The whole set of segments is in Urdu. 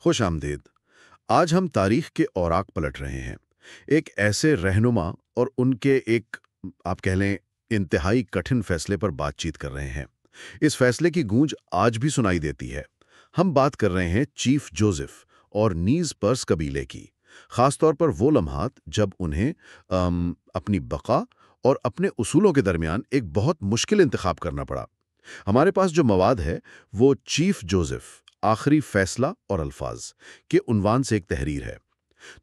خوش آمدید۔ آج ہم تاریخ کے اوراق پلٹ رہے ہیں، ایک ایسے رہنما اور ان کے ایک آپ کہہ لیں انتہائی کٹھن فیصلے پر بات چیت کر رہے ہیں۔ اس فیصلے کی گونج آج بھی سنائی دیتی ہے۔ ہم بات کر رہے ہیں چیف جوزف اور نیز پرس قبیلے کی، خاص طور پر وہ لمحات جب انہیں اپنی بقا اور اپنے اصولوں کے درمیان ایک بہت مشکل انتخاب کرنا پڑا۔ ہمارے پاس جو مواد ہے وہ چیف جوزف آخری فیصلہ اور الفاظ کے عنوان سے ایک تحریر ہے۔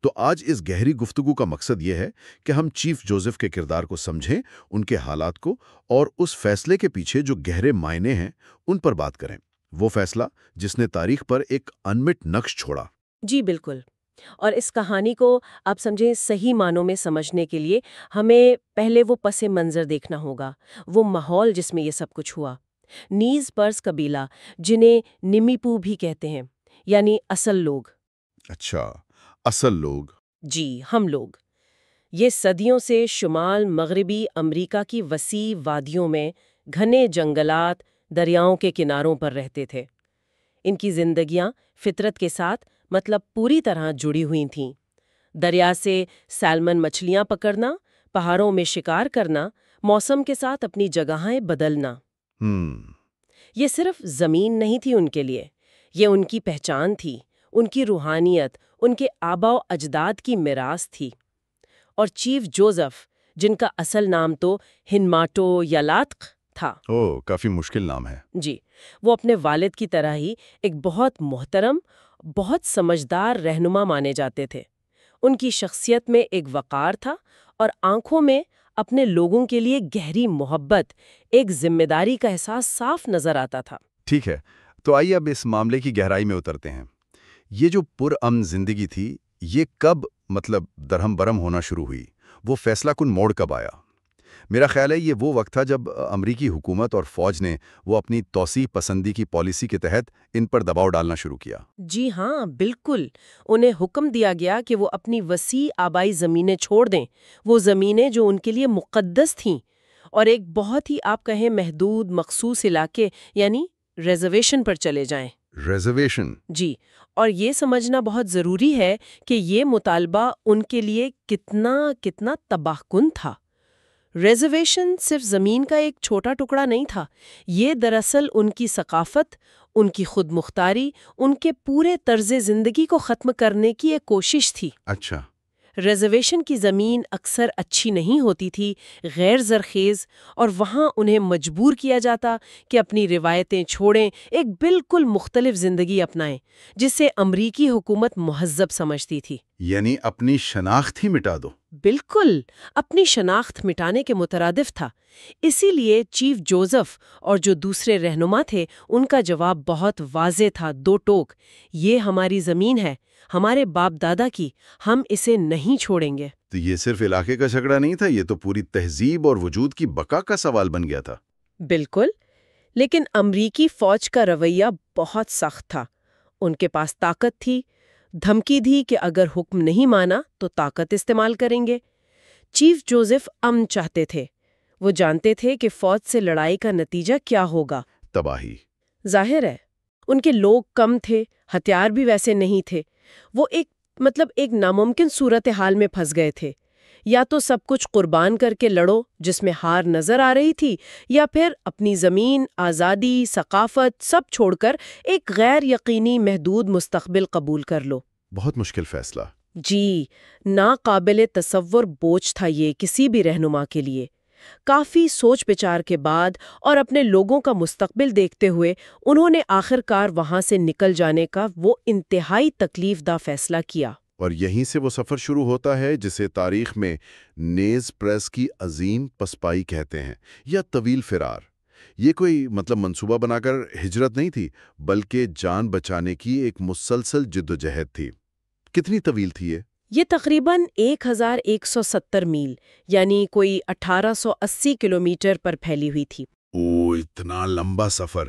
تو آج اس گہری گفتگو کا مقصد یہ ہے کہ ہم چیف جوزف کے کردار کو سمجھیں، ان کے حالات کو، اور اس فیصلے کے پیچھے جو گہرے معنی ہیں ان پر بات کریں۔ وہ فیصلہ جس نے تاریخ پر ایک انمٹ نقش چھوڑا۔ جی بالکل۔ اور اس کہانی کو آپ سمجھیں صحیح معنوں میں سمجھنے کے لیے ہمیں پہلے وہ پس منظر دیکھنا ہوگا، وہ ماحول جس میں یہ سب کچھ ہوا۔ نیز پرس قبیلہ، جنہیں نمیپو بھی کہتے ہیں، یعنی اصل لوگ۔ اچھا، اصل لوگ۔ جی، ہم لوگ۔ یہ صدیوں سے شمال مغربی امریکہ کی وسیع وادیوں میں گھنے جنگلات، دریاؤں کے کناروں پر رہتے تھے۔ ان کی زندگیاں فطرت کے ساتھ پوری طرح جڑی ہوئی تھیں۔ دریا سے سالمن مچھلیاں پکڑنا، پہاڑوں میں شکار کرنا، موسم کے ساتھ اپنی جگہیں بدلنا۔ یہ صرف زمین نہیں تھی ان کے لیے، یہ ان کی پہچان تھی، ان کی روحانیت، ان کے آباء و اجداد کی میراث تھی۔ اور چیف جوزف، جن کا اصل نام تو ہنماٹو یالاتق تھا، کافی مشکل نام ہے۔ جی، وہ اپنے والد کی طرح ہی ایک بہت محترم، بہت سمجھدار رہنما مانے جاتے تھے۔ ان کی شخصیت میں ایک وقار تھا اور آنکھوں میں اپنے لوگوں کے لیے گہری محبت، ایک ذمہ داری کا احساس صاف نظر آتا تھا۔ ٹھیک ہے، تو آئیے اب اس معاملے کی گہرائی میں اترتے ہیں۔ یہ جو پرامن زندگی تھی، یہ کب درہم برہم ہونا شروع ہوئی؟ وہ فیصلہ کن موڑ کب آیا؟ میرا خیال ہے یہ وہ وقت تھا جب امریکی حکومت اور فوج نے وہ اپنی توسیع پسندی کی پالیسی کے تحت ان پر دباؤ ڈالنا شروع کیا۔ جی ہاں، بالکل۔ انہیں حکم دیا گیا کہ وہ اپنی وسیع آبائی زمینیں چھوڑ دیں، وہ زمینیں جو ان کے لیے مقدس تھیں، اور ایک بہت ہی آپ کہیں محدود مخصوص علاقے یعنی ریزرویشن پر چلے جائیں۔ ریزرویشن؟ جی، اور یہ سمجھنا بہت ضروری ہے کہ یہ مطالبہ ان کے لیے کتنا تباہ کن تھا۔ ریزرویشن صرف زمین کا ایک چھوٹا ٹکڑا نہیں تھا، یہ دراصل ان کی ثقافت، ان کی خود مختاری، ان کے پورے طرز زندگی کو ختم کرنے کی ایک کوشش تھی۔ اچھا۔ ریزرویشن کی زمین اکثر اچھی نہیں ہوتی تھی، غیر زرخیز، اور وہاں انہیں مجبور کیا جاتا کہ اپنی روایتیں چھوڑیں، ایک بالکل مختلف زندگی اپنائیں، جسے امریکی حکومت مہذب سمجھتی تھی۔ یعنی اپنی شناخت ہی مٹا دو۔ بالکل، اپنی شناخت مٹانے کے مترادف تھا۔ اسی لیے چیف جوزف اور جو دوسرے رہنما تھے، ان کا جواب بہت واضح تھا، دو ٹوک: یہ ہماری زمین ہے، ہمارے باپ دادا کی، ہم اسے نہیں چھوڑیں گے۔ تو یہ صرف علاقے کا جھگڑا نہیں تھا، یہ تو پوری تہذیب اور وجود کی بقا کا سوال بن گیا تھا۔ بالکل، لیکن امریکی فوج کا رویہ بہت سخت تھا۔ ان کے پاس طاقت تھی، دھمکی دی کہ اگر حکم نہیں مانا تو طاقت استعمال کریں گے۔ چیف جوزف امن چاہتے تھے، وہ جانتے تھے کہ فوج سے لڑائی کا نتیجہ کیا ہوگا؟ تباہی۔ ظاہر ہے، ان کے لوگ کم تھے، ہتھیار بھی ویسے نہیں تھے، وہ ایک ناممکن صورتحال میں پھنس گئے تھے۔ یا تو سب کچھ قربان کر کے لڑو جس میں ہار نظر آ رہی تھی، یا پھر اپنی زمین، آزادی، ثقافت سب چھوڑ کر ایک غیر یقینی محدود مستقبل قبول کر لو۔ بہت مشکل فیصلہ۔ جی، ناقابل تصور بوجھ تھا یہ کسی بھی رہنما کے لیے۔ کافی سوچ بچار کے بعد اور اپنے لوگوں کا مستقبل دیکھتے ہوئے انہوں نے آخرکار وہاں سے نکل جانے کا وہ انتہائی تکلیف دہ فیصلہ کیا۔ اور یہیں سے وہ سفر شروع ہوتا ہے جسے تاریخ میں نیز پریس کی عظیم پسپائی کہتے ہیں، یا طویل فرار۔ یہ کوئی منصوبہ بنا کر ہجرت نہیں تھی، بلکہ جان بچانے کی ایک مسلسل جدوجہد تھی۔ کتنی طویل تھی یہ تقریباً 1170 میل یعنی کوئی 1880 کلومیٹر پر پھیلی ہوئی تھی۔ اتنا لمبا سفر!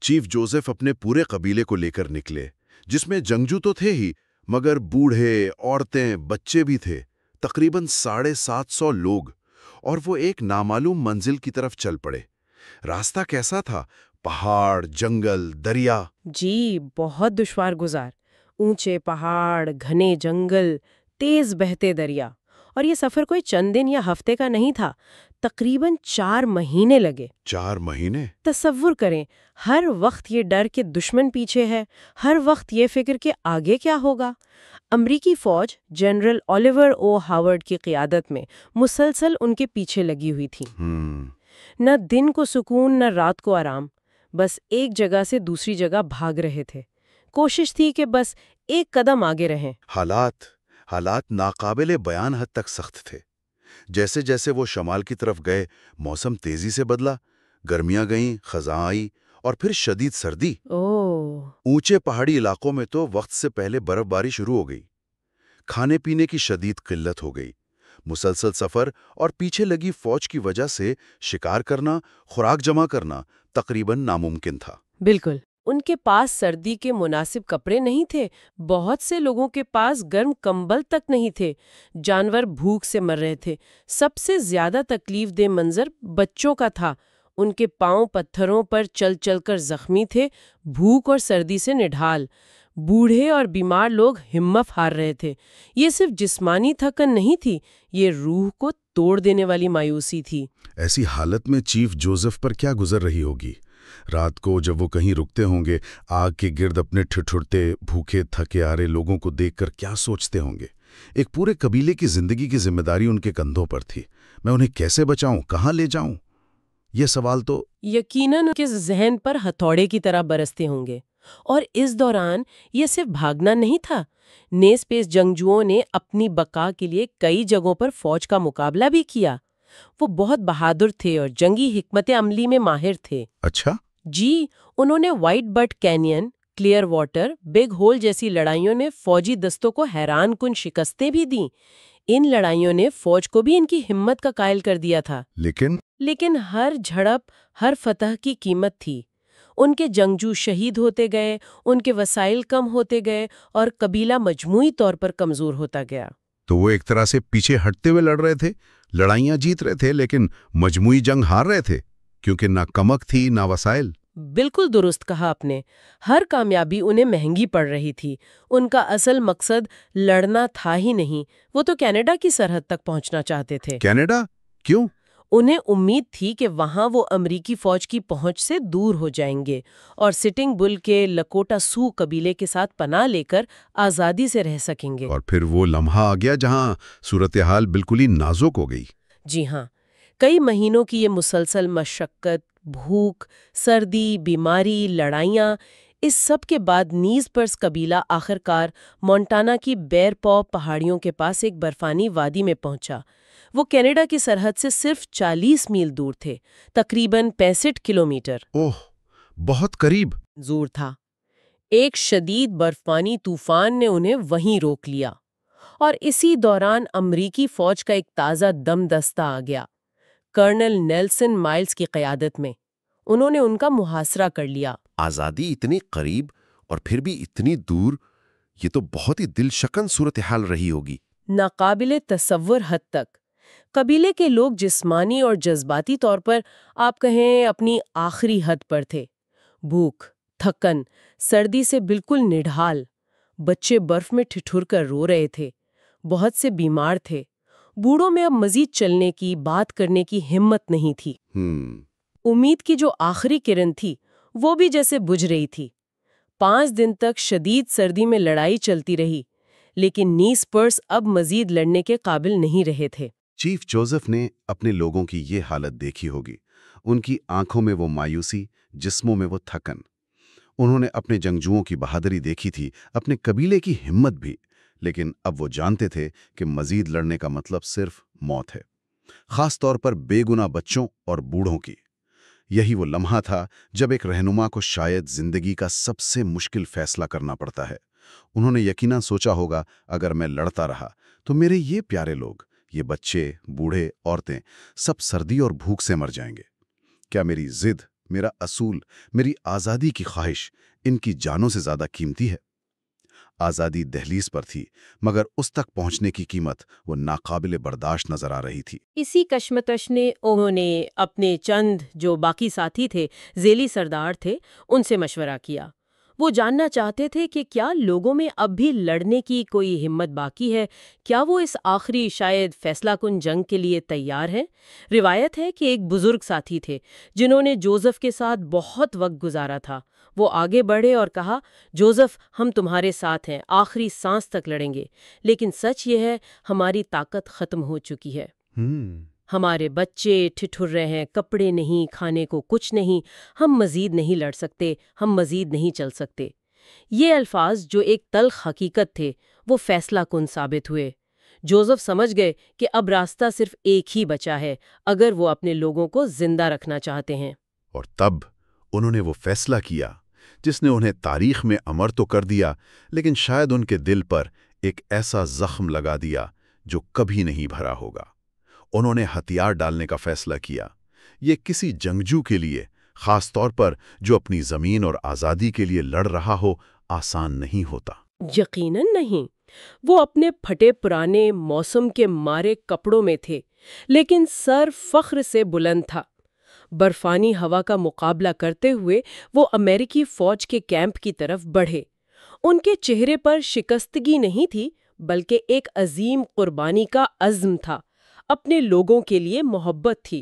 چیف جوزف اپنے پورے قبیلے کو لے کر نکلے، جس میں جنگجو تو تھے ہی، مگر بوڑھے، عورتیں، بچے بھی تھے، تقریباً 750 لوگ، اور وہ ایک نامعلوم منزل کی طرف چل پڑے۔ راستہ کیسا تھا؟ پہاڑ، جنگل، دریا۔ جی، بہت دشوار گزار۔ اونچے پہاڑ، گھنے جنگل، تیز بہتے دریا، اور یہ سفر کوئی چند دن یا ہفتے کا نہیں تھا، تقریباً 4 مہینے لگے۔ 4 مہینے؟ تصور کریں، ہر وقت یہ ڈر کہ دشمن پیچھے ہے، ہر وقت یہ فکر کہ آگے کیا ہوگا۔ امریکی فوج جنرل اولیور او ہاورڈ کی قیادت میں مسلسل ان کے پیچھے لگی ہوئی تھی۔ نہ دن کو سکون نہ رات کو آرام، بس ایک جگہ سے دوسری جگہ بھاگ رہے تھے۔ کوشش تھی کہ بس ایک قدم آگے رہیں۔ حالات ناقابل بیان حد تک سخت تھے۔ جیسے جیسے وہ شمال کی طرف گئے، موسم تیزی سے بدلا، گرمیاں گئیں، خزاں آئی، اور پھر شدید سردی۔ اونچے پہاڑی علاقوں میں تو وقت سے پہلے برف باری شروع ہو گئی۔ کھانے پینے کی شدید قلت ہو گئی۔ مسلسل سفر اور پیچھے لگی فوج کی وجہ سے شکار کرنا، خوراک جمع کرنا تقریباً ناممکن تھا۔ بالکل، ان کے پاس سردی کے مناسب کپڑے نہیں تھے، بہت سے لوگوں کے پاس گرم کمبل تک نہیں تھے، جانور بھوک سے مر رہے تھے۔ سب سے زیادہ تکلیف دہ منظر بچوں کا تھا۔ ان کے پاؤں پتھروں پر چل چل کر زخمی تھے، بھوک اور سردی سے نڈھال۔ بوڑھے اور بیمار لوگ ہمت ہار رہے تھے۔ یہ صرف جسمانی تھکن نہیں تھی، یہ روح کو توڑ دینے والی مایوسی تھی۔ ایسی حالت میں چیف جوزف پر کیا گزر رہی ہوگی؟ رات کو جب وہ کہیں رکتے ہوں گے، آگ کے گرد اپنے ٹھٹھرتے بھوکے تھکے آرے لوگوں کو دیکھ کر کیا سوچتے ہوں گے؟ ایک پورے قبیلے کی زندگی کی ذمہ داری ان کے کندھوں پر تھی۔ میں انہیں کیسے بچاؤں، کہاں لے جاؤں؟ یہ سوال تو یقیناً ان کے ذہن پر ہتھوڑے کی طرح برستے ہوں گے۔ اور اس دوران یہ صرف بھاگنا نہیں تھا، نیز پیس جنگجوؤں نے اپنی بقا کے لیے کئی جگہوں پر فوج کا مقابلہ بھی کیا۔ وہ بہت بہادر تھے اور جنگی حکمت عملی میں ماہر تھے۔ اچھا؟ جی، انہوں نے white but canyon, clear water, big whole جیسی لڑائیوں میں فوجی دستوں کو حیران کن شکستیں بھی دیں۔ ان لڑائیوں نے فوج کو بھی ان کی ہمت کا قائل کر دیا تھا۔ لیکن ہر جھڑپ، ہر فتح کی قیمت تھی۔ ان کے جنگجو شہید ہوتے گئے، ان کے وسائل کم ہوتے گئے، اور قبیلہ مجموعی طور پر کمزور ہوتا گیا۔ تو وہ ایک طرح سے پیچھے ہٹتے ہوئے لڑ رہے تھے، لڑائیاں جیت رہے تھے، لیکن مجموعی جنگ ہار رہے تھے، کیونکہ نہ کمک تھی نہ وسائل۔ بالکل درست کہا آپ نے۔ ہر کامیابی انہیں مہنگی پڑ رہی تھی۔ ان کا اصل مقصد لڑنا تھا ہی نہیں، وہ تو کینیڈا کی سرحد تک پہنچنا چاہتے تھے۔ کینیڈا؟ کیوں؟ انہیں امید تھی کہ وہاں وہ امریکی فوج کی پہنچ سے دور ہو جائیں گے اور سٹنگ بل کے لکوٹا سو قبیلے کے ساتھ پناہ لے کر آزادی سے رہ سکیں گے۔ اور پھر وہ لمحہ آ گیا جہاں صورتحال بالکل ہی نازک ہو گئی۔ جی ہاں، کئی مہینوں کی یہ مسلسل مشقت، بھوک، سردی، بیماری، لڑائیاں، اس سب کے بعد نیز پرس قبیلہ آخرکار مونٹانا کی بیر پاو پہاڑیوں کے پاس ایک برفانی وادی میں پہنچا۔ وہ کینیڈا کی سرحد سے صرف 40 میل دور تھے، تقریباً 65 کلومیٹر۔ اوہ، بہت قریب۔ زور تھا۔ ایک شدید برفانی طوفان نے انہیں وہیں روک لیا، اور اسی دوران امریکی فوج کا ایک تازہ دم دستہ آ گیا، کرنل نیلسن مائلز کی قیادت میں۔ انہوں نے ان کا محاصرہ کر لیا۔ آزادی اتنی قریب اور پھر بھی اتنی دور، یہ تو بہت ہی دل شکن صورتحال رہی ہوگی۔ ناقابل تصور حد تک قبیلے کے لوگ جسمانی اور جذباتی طور پر آپ کہیں اپنی آخری حد پر تھے۔ بھوک، تھکن، سردی سے بالکل نڈھال۔ بچے برف میں ٹھٹھر کر رو رہے تھے، بہت سے بیمار تھے۔ بوڑھوں میں اب مزید چلنے کی، بات کرنے کی ہمت نہیں تھی۔ امید کی جو آخری کرن تھی وہ بھی جیسے بجھ رہی تھی۔ 5 دن تک شدید سردی میں لڑائی چلتی رہی، لیکن نیس پرس اب مزید لڑنے کے قابل نہیں رہے تھے۔ چیف جوزف نے اپنے لوگوں کی یہ حالت دیکھی ہوگی، ان کی آنکھوں میں وہ مایوسی، جسموں میں وہ تھکن۔ انہوں نے اپنے جنگجوؤں کی بہادری دیکھی تھی، اپنے قبیلے کی ہمت بھی، لیکن اب وہ جانتے تھے کہ مزید لڑنے کا مطلب صرف موت ہے، خاص طور پر بے گناہ بچوں اور بوڑھوں کی۔ یہی وہ لمحہ تھا جب ایک رہنما کو شاید زندگی کا سب سے مشکل فیصلہ کرنا پڑتا ہے۔ انہوں نے یقیناً سوچا ہوگا، اگر میں لڑتا رہا تو میرے یہ پیارے لوگ، یہ بچے، بوڑھے، عورتیں، سب سردی اور بھوک سے مر جائیں گے۔ کیا میری ضد، میرا اصول، میری آزادی کی خواہش ان کی جانوں سے زیادہ قیمتی ہے؟ آزادی دہلیز پر تھی، مگر اس تک پہنچنے کی قیمت وہ ناقابل برداشت نظر آ رہی تھی۔ اسی کشمکش نے انہوں نے اپنے چند جو باقی ساتھی تھے، ذیلی سردار تھے، ان سے مشورہ کیا۔ وہ جاننا چاہتے تھے کہ کیا لوگوں میں اب بھی لڑنے کی کوئی ہمت باقی ہے، کیا وہ اس آخری شاید فیصلہ کن جنگ کے لیے تیار ہیں۔ روایت ہے کہ ایک بزرگ ساتھی تھے جنہوں نے جوزف کے ساتھ بہت وقت گزارا تھا۔ وہ آگے بڑھے اور کہا، جوزف، ہم تمہارے ساتھ ہیں، آخری سانس تک لڑیں گے، لیکن سچ یہ ہے ہماری طاقت ختم ہو چکی ہے۔ ہمارے بچے ٹھٹر رہے ہیں، کپڑے نہیں، کھانے کو کچھ نہیں، ہم مزید نہیں لڑ سکتے، ہم مزید نہیں چل سکتے۔ یہ الفاظ جو ایک تلخ حقیقت تھے وہ فیصلہ کن ثابت ہوئے۔ جوزف سمجھ گئے کہ اب راستہ صرف ایک ہی بچا ہے اگر وہ اپنے لوگوں کو زندہ رکھنا چاہتے ہیں۔ اور تب انہوں نے وہ فیصلہ کیا جس نے انہیں تاریخ میں امر تو کر دیا، لیکن شاید ان کے دل پر ایک ایسا زخم لگا دیا جو کبھی نہیں بھرا ہوگا۔ انہوں نے ہتھیار ڈالنے کا فیصلہ کیا۔ یہ کسی جنگجو کے لیے، خاص طور پر جو اپنی زمین اور آزادی کے لیے لڑ رہا ہو، آسان نہیں ہوتا۔ یقیناً نہیں۔ وہ اپنے پھٹے پرانے موسم کے مارے کپڑوں میں تھے، لیکن سر فخر سے بلند تھا۔ برفانی ہوا کا مقابلہ کرتے ہوئے وہ امریکی فوج کے کیمپ کی طرف بڑھے۔ ان کے چہرے پر شکستگی نہیں تھی، بلکہ ایک عظیم قربانی کا عزم تھا، اپنے لوگوں کے لیے محبت تھی۔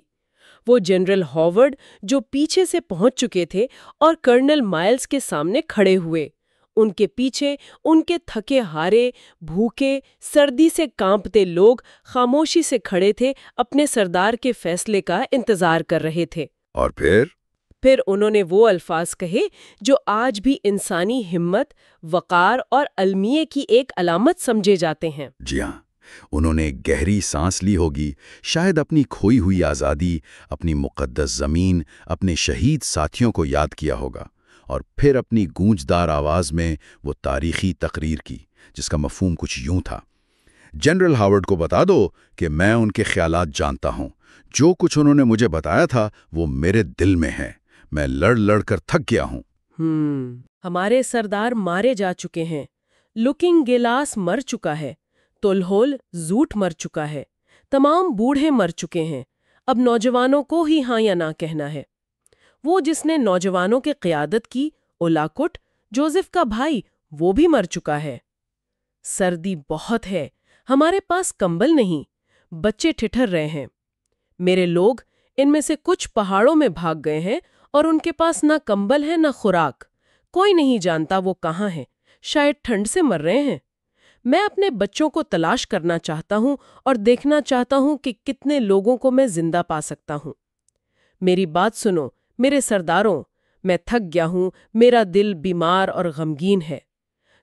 وہ جنرل ہاورڈ جو پیچھے سے پہنچ چکے تھے اور کرنل مائلز کے سامنے کھڑے ہوئے۔ ان کے پیچھے ان کے تھکے ہارے، بھوکے، سردی سے کانپتے لوگ خاموشی سے کھڑے تھے، اپنے سردار کے فیصلے کا انتظار کر رہے تھے۔ اور پھر انہوں نے وہ الفاظ کہے جو آج بھی انسانی ہمت، وقار اور علمیے کی ایک علامت سمجھے جاتے ہیں۔ جی ہاں، انہوں نے گہری سانس لی ہوگی، شاید اپنی کھوئی ہوئی آزادی، اپنی مقدس زمین، اپنے شہید ساتھیوں کو یاد کیا ہوگا، اور پھر اپنی گونجدار آواز میں وہ تاریخی تقریر کی جس کا مفہوم کچھ یوں تھا: جنرل ہاورڈ کو بتا دو کہ میں ان کے خیالات جانتا ہوں، جو کچھ انہوں نے مجھے بتایا تھا وہ میرے دل میں ہے، میں لڑ لڑ کر تھک گیا ہوں۔ ہمارے سردار مارے جا چکے ہیں، لکنگ گلاس مر چکا ہے، تلہول زوٹ مر چکا ہے، تمام بوڑھے مر چکے ہیں، اب نوجوانوں کو ہی ہاں یا نہ کہنا ہے۔ وہ جس نے نوجوانوں کی قیادت کی، اولاکٹ، جوزف کا بھائی، وہ بھی مر چکا ہے۔ سردی بہت ہے، ہمارے پاس کمبل نہیں، بچے ٹھٹر رہے ہیں۔ میرے لوگ ان میں سے کچھ پہاڑوں میں بھاگ گئے ہیں اور ان کے پاس نہ کمبل ہے نہ خوراک، کوئی نہیں جانتا وہ کہاں ہیں، شاید ٹھنڈ سے مر رہے ہیں۔ میں اپنے بچوں کو تلاش کرنا چاہتا ہوں اور دیکھنا چاہتا ہوں کہ کتنے لوگوں کو میں زندہ پا سکتا ہوں۔ میری بات سنو میرے سرداروں، میں تھک گیا ہوں، میرا دل بیمار اور غمگین ہے۔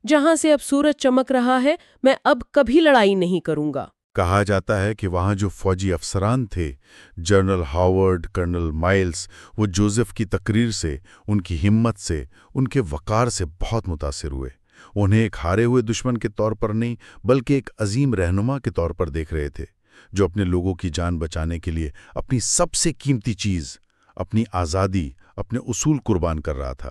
جہاں سے اب سورج چمک رہا ہے میں اب کبھی لڑائی نہیں کروں گا۔ کہا جاتا ہے کہ وہاں جو فوجی افسران تھے، جنرل ہاورڈ، کرنل مائلز، وہ جوزف کی تقریر سے، ان کی ہمت سے، ان کے وقار سے بہت متاثر ہوئے۔ انہیں ایک ہارے ہوئے دشمن کے طور پر نہیں بلکہ ایک عظیم رہنما کے طور پر دیکھ رہے تھے، جو اپنے لوگوں کی جان بچانے کے لیے اپنی سب سے قیمتی چیز، اپنی آزادی، اپنے اصول قربان کر رہا تھا۔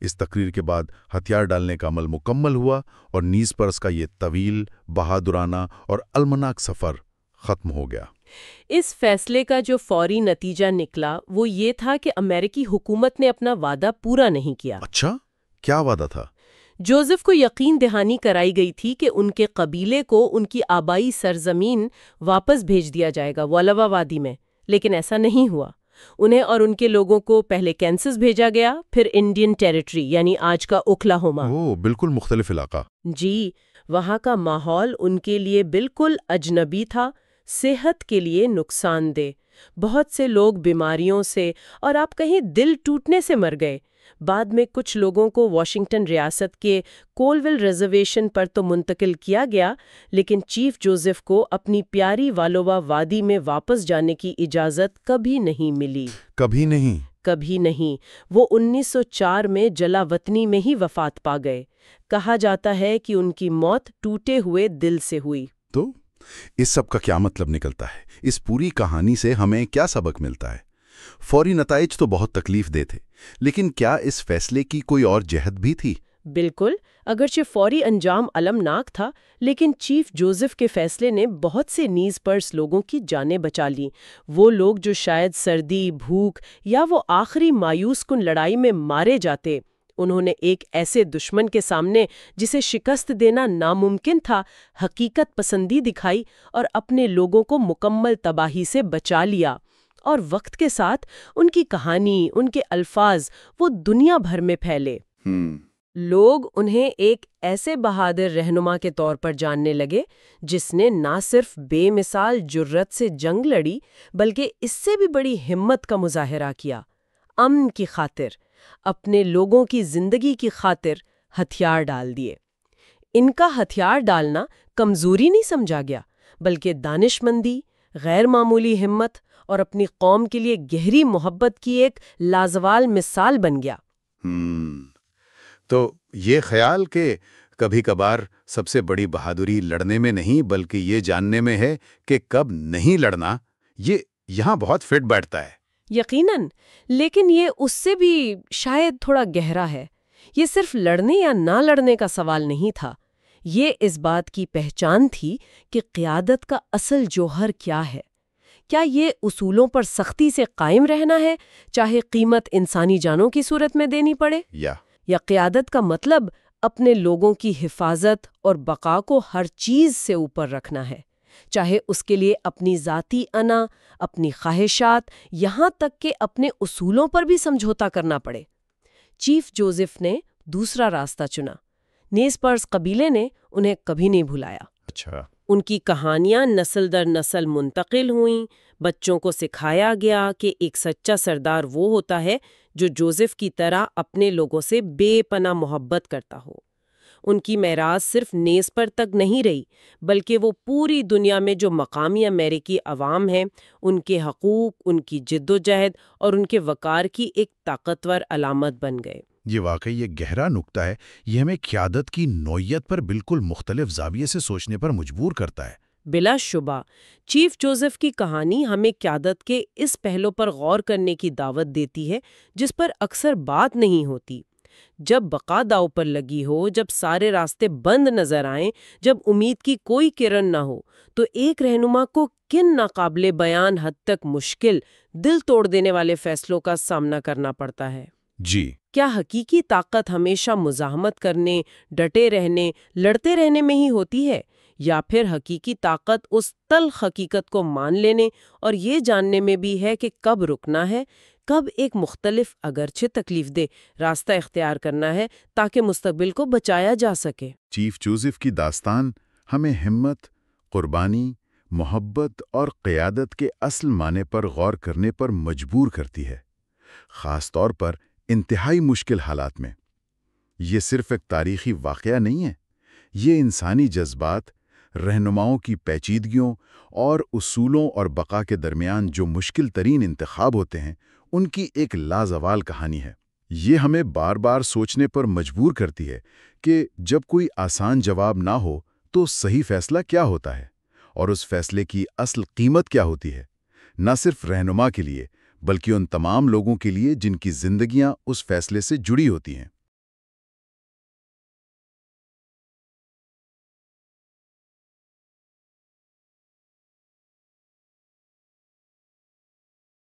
اس تقریر کے بعد ہتھیار ڈالنے کا عمل مکمل ہوا اور نیز پرس کا یہ طویل، بہادرانہ اور المناک سفر ختم ہو گیا۔ اس فیصلے کا جو فوری نتیجہ نکلا وہ یہ تھا کہ امریکی حکومت نے اپنا وعدہ پورا نہیں کیا۔ اچھا، کیا وعدہ تھا؟ جوزف کو یقین دہانی کرائی گئی تھی کہ ان کے قبیلے کو ان کی آبائی سرزمین واپس بھیج دیا جائے گا، والوا وادی میں، لیکن ایسا نہیں ہوا۔ انہیں اور ان کے لوگوں کو پہلے کینسس بھیجا گیا، پھر انڈین ٹیریٹری یعنی آج کا اوکلاہوما۔ بالکل مختلف علاقہ۔ جی، وہاں کا ماحول ان کے لیے بالکل اجنبی تھا، صحت کے لیے نقصان دہ، بہت سے لوگ بیماریوں سے اور آپ کہیں دل ٹوٹنے سے مر گئے۔ بعد میں کچھ لوگوں کو واشنگٹن ریاست کے کولول ریزرویشن پر تو منتقل کیا گیا، لیکن چیف جوزف کو اپنی پیاری والووا وادی میں واپس جانے کی اجازت کبھی نہیں ملی۔ کبھی نہیں؟ کبھی نہیں۔ وہ 1904 میں جلا وطنی میں ہی وفات پا گئے۔ کہا جاتا ہے کہ ان کی موت ٹوٹے ہوئے دل سے ہوئی۔ تو اس سب کا کیا مطلب نکلتا ہے؟ اس پوری کہانی سے ہمیں کیا سبق ملتا ہے؟ فوری نتائج تو بہت تکلیف دہ تھے، لیکن کیا اس فیصلے کی کوئی اور جہت بھی تھی؟ بالکل، اگرچہ فوری انجام المناک تھا، لیکن چیف جوزف کے فیصلے نے بہت سے نیز پرس لوگوں کی جانیں بچا لیں۔ وہ لوگ جو شاید سردی، بھوک یا وہ آخری مایوس کن لڑائی میں مارے جاتے، انہوں نے ایک ایسے دشمن کے سامنے جسے شکست دینا ناممکن تھا حقیقت پسندی دکھائی اور اپنے لوگوں کو مکمل تباہی سے بچا لیا۔ اور وقت کے ساتھ ان کی کہانی، ان کے الفاظ وہ دنیا بھر میں پھیلے۔ لوگ انہیں ایک ایسے بہادر رہنما کے طور پر جاننے لگے جس نے نہ صرف بے مثال جرت سے جنگ لڑی بلکہ اس سے بھی بڑی ہمت کا مظاہرہ کیا، امن کی خاطر، اپنے لوگوں کی زندگی کی خاطر ہتھیار ڈال دیے۔ ان کا ہتھیار ڈالنا کمزوری نہیں سمجھا گیا بلکہ دانش مندی، غیر معمولی ہمت اور اپنی قوم کے لیے گہری محبت کی ایک لازوال مثال بن گیا۔ تو یہ خیال کہ کبھی کبھار سب سے بڑی بہادری لڑنے میں نہیں بلکہ یہ جاننے میں ہے کہ کب نہیں لڑنا، یہ یہاں بہت فٹ بیٹھتا ہے۔ یقیناً، لیکن یہ اس سے بھی شاید تھوڑا گہرا ہے۔ یہ صرف لڑنے یا نہ لڑنے کا سوال نہیں تھا، یہ اس بات کی پہچان تھی کہ قیادت کا اصل جوہر کیا ہے۔ کیا یہ اصولوں پر سختی سے قائم رہنا ہے، چاہے قیمت انسانی جانوں کی صورت میں دینی پڑے؟ یا قیادت کا مطلب اپنے لوگوں کی حفاظت اور بقا کو ہر چیز سے اوپر رکھنا ہے، چاہے اس کے لیے اپنی ذاتی انا، اپنی خواہشات، یہاں تک کہ اپنے اصولوں پر بھی سمجھوتا کرنا پڑے۔ چیف جوزف نے دوسرا راستہ چنا۔ نیز پرس قبیلے نے انہیں کبھی نہیں بھلایا۔ ان کی کہانیاں نسل در نسل منتقل ہوئیں، بچوں کو سکھایا گیا کہ ایک سچا سردار وہ ہوتا ہے جو جوزف کی طرح اپنے لوگوں سے بے پناہ محبت کرتا ہو۔ ان کی میراث صرف نیز پر تک نہیں رہی بلکہ وہ پوری دنیا میں جو مقامی امریکی عوام ہیں ان کے حقوق، ان کی جد و جہد اور ان کے وقار کی ایک طاقتور علامت بن گئے۔ یہ واقعی یہ گہرا نکتہ ہے، یہ ہمیں قیادت کی نوعیت پر بالکل مختلف زاویے سے سوچنے پر مجبور کرتا ہے۔ بلا شبہ چیف جوزف کی کہانی ہمیں قیادت کے اس پہلو پر غور کرنے کی دعوت دیتی ہے جس پر اکثر بات نہیں ہوتی۔ جب بقا داؤ پر لگی ہو، جب سارے راستے بند نظر آئیں، جب امید کی کوئی کرن نہ ہو، تو ایک رہنما کو کن ناقابل بیان حد تک مشکل، دل توڑ دینے والے فیصلوں کا سامنا کرنا پڑتا ہے۔ کیا حقیقی طاقت ہمیشہ مزاحمت کرنے، ڈٹے رہنے، لڑتے رہنے میں ہی ہوتی ہے، یا پھر حقیقی طاقت اس تلخ حقیقت کو مان لینے اور یہ جاننے میں بھی ہے کہ کب رکنا ہے، کب ایک مختلف اگرچہ تکلیف دہ راستہ اختیار کرنا ہے تاکہ مستقبل کو بچایا جا سکے؟ چیف جوزف کی داستان ہمیں ہمت، قربانی، محبت اور قیادت کے اصل معنی پر غور کرنے پر مجبور کرتی ہے، خاص طور پر انتہائی مشکل حالات میں۔ یہ صرف ایک تاریخی واقعہ نہیں ہے، یہ انسانی جذبات، رہنماؤں کی پیچیدگیوں اور اصولوں اور بقا کے درمیان جو مشکل ترین انتخاب ہوتے ہیں ان کی ایک لازوال کہانی ہے۔ یہ ہمیں بار بار سوچنے پر مجبور کرتی ہے کہ جب کوئی آسان جواب نہ ہو تو صحیح فیصلہ کیا ہوتا ہے، اور اس فیصلے کی اصل قیمت کیا ہوتی ہے، نہ صرف رہنما کے لیے بلکہ ان تمام لوگوں کے لیے جن کی زندگیاں اس فیصلے سے جڑی ہوتی ہیں۔